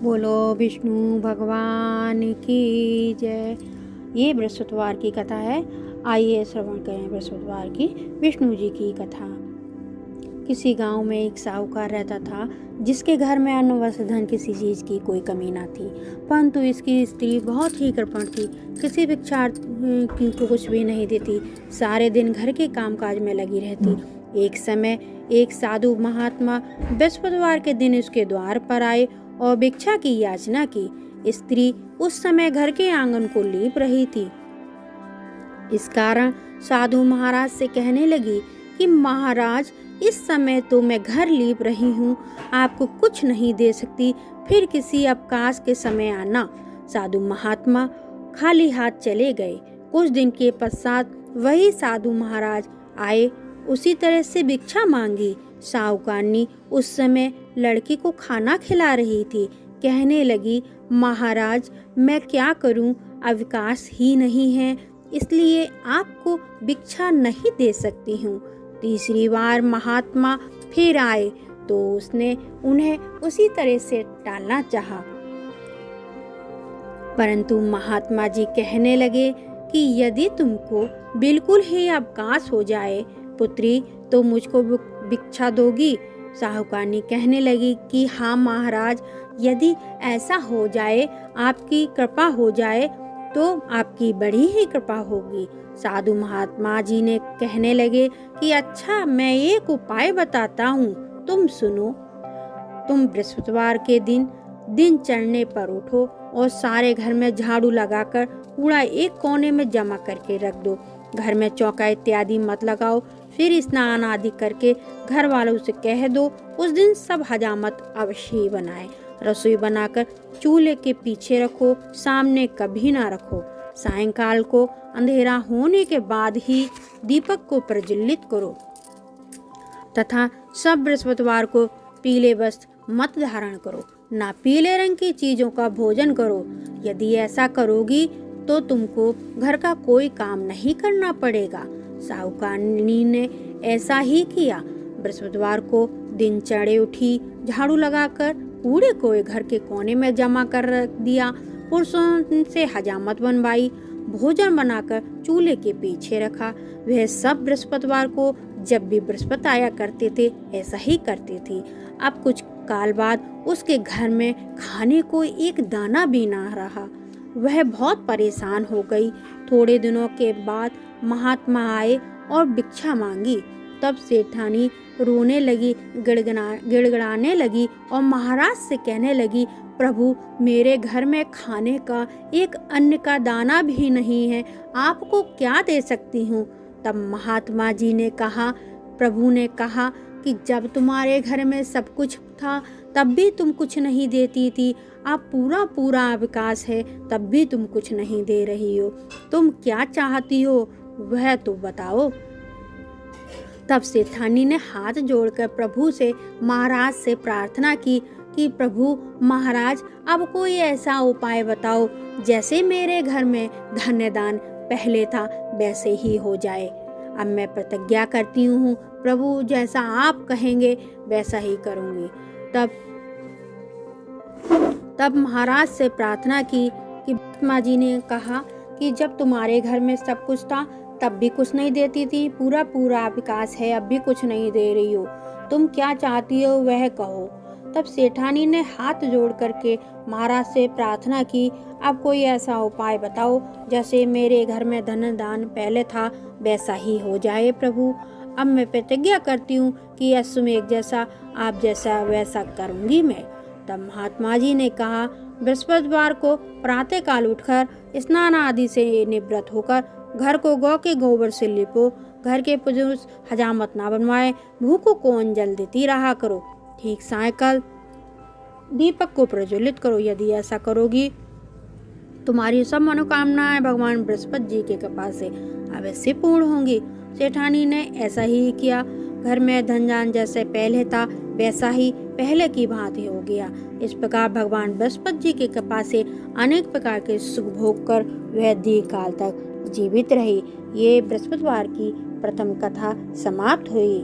बोलो विष्णु भगवान की जय। ये बृहस्पतिवार की कथा है। आइए श्रवण करें बृहस्पतिवार की विष्णु जी की कथा। किसी गांव में एक साहूकार रहता था जिसके घर में अन्न वस्त्र धन किसी चीज़ की कोई कमी ना थी, परंतु इसकी स्त्री बहुत ही कृपण थी। किसी भिक्षार्थी को कुछ भी नहीं देती, सारे दिन घर के कामकाज में लगी रहती। एक समय एक साधु महात्मा बृहस्पतिवार के दिन उसके द्वार पर आए और भिक्षा की याचना की। स्त्री उस समय घर के आंगन को लीप रही थी। इस कारण साधु महाराज से कहने लगी कि महाराज, इस समय तो मैं घर लीप रही हूँ, आपको कुछ नहीं दे सकती, फिर किसी अवकाश के समय आना। साधु महात्मा खाली हाथ चले गए। कुछ दिन के पश्चात वही साधु महाराज आए, उसी तरह से भिक्षा मांगी। साहूकारनी उस समय लड़की को खाना खिला रही थी। कहने लगी, महाराज मैं क्या करूं, अवकाश ही नहीं है, इसलिए आपको भिक्षा नहीं दे सकती हूँ। तीसरी बार महात्मा फिर आए तो उसने उन्हें उसी तरह से टालना चाहा, परंतु महात्मा जी कहने लगे कि यदि तुमको बिल्कुल ही अवकाश हो जाए पुत्री, तो मुझको भिक्षा दोगी। साहूकारनी कहने लगी कि हाँ महाराज, यदि ऐसा हो जाए, आपकी कृपा हो जाए, तो आपकी बड़ी ही कृपा होगी। साधु महात्मा जी ने कहने लगे कि अच्छा, मैं एक उपाय बताता हूँ, तुम सुनो। तुम बृहस्पतिवार के दिन चढ़ने पर उठो और सारे घर में झाड़ू लगाकर कूड़ा एक कोने में जमा करके रख दो। घर में चौका इत्यादि मत लगाओ। फिर स्नान आदि करके घर वालों से कह दो उस दिन सब हजामत अवश्य ही बनाए। रसोई बनाकर चूल्हे के पीछे रखो, सामने कभी ना रखो। सायंकाल को अंधेरा होने के बाद ही दीपक को प्रज्वलित करो तथा सब बृहस्पतिवार को पीले वस्त्र मत धारण करो, ना पीले रंग की चीजों का भोजन करो। यदि ऐसा करोगी तो तुमको घर का कोई काम नहीं करना पड़ेगा। साहूकारनी ने ऐसा ही किया। बृहस्पतिवार को दिन चढ़े उठी, झाड़ू लगाकर कूड़े को घर के कोने में जमा कर रख दिया। पुरुषों से हजामत बनवाई, भोजन बनाकर चूल्हे के पीछे रखा। वह सब बृहस्पतिवार को जब भी बृहस्पति आया करते थे ऐसा ही करती थी। अब कुछ काल बाद उसके घर में खाने को एक दाना भी ना रहा। वह बहुत परेशान हो गई। थोड़े दिनों के बाद महात्मा आए और भिक्षा मांगी। तब सेठानी रोने लगी, गिड़गिड़ाने लगी और महाराज से कहने लगी, प्रभु मेरे घर में खाने का एक अन्न का दाना भी नहीं है, आपको क्या दे सकती हूँ। तब महात्मा जी ने कहा, प्रभु ने कहा कि जब तुम्हारे घर में सब कुछ था तब भी तुम कुछ नहीं देती थी, अब पूरा अवकाश है तब भी तुम कुछ नहीं दे रही हो। तुम क्या चाहती हो वह तो बताओ। तब सेठानी ने हाथ जोड़कर प्रभु से महाराज से प्रार्थना की कि प्रभु महाराज, अब कोई ऐसा उपाय बताओ जैसे मेरे घर में धन्य दान पहले था वैसे ही हो जाए। अब मैं प्रतिज्ञा करती हूँ, प्रभु जैसा आप कहेंगे वैसा ही करूँगी। तब महाराज से प्रार्थना की कि महात्मा जी ने कहा कि जब तुम्हारे घर में सब कुछ था तब भी कुछ नहीं देती थी, पूरा विकास है अब भी कुछ नहीं दे रही हो, तुम क्या चाहती हो वह कहो। तब सेठानी ने हाथ जोड़ करके महाराज से प्रार्थना की, अब कोई ऐसा उपाय बताओ जैसे मेरे घर में धन दान पहले था वैसा ही हो जाए प्रभु। अब मैं प्रतिज्ञा करती हूँ कि अश्वमेघ जैसा आप जैसा वैसा करूँगी मैं। तब महात्मा जी ने कहा, बृहस्पतिवार को प्रातः काल उठकर स्नान आदि से निवृत्त होकर घर को गौ के गोबर से लिपो। घर के पुरुष हजामत ना बनवाए, भूखों को अंजल देती रहा करो। ठीक सायंकाल दीपक को प्रज्वलित करो। यदि ऐसा करोगी तुम्हारी सब मनोकामनाएं भगवान बृहस्पति जी के कृपा से अवश्य पूर्ण होंगी। सेठानी ने ऐसा ही किया। घर में धन दान जैसे पहले था वैसा ही पहले की भांति हो गया। इस प्रकार भगवान बृहस्पति जी की कृपा से अनेक प्रकार के सुख भोग कर वह दीर्घ काल तक जीवित रही। ये बृहस्पतिवार की प्रथम कथा समाप्त हुई।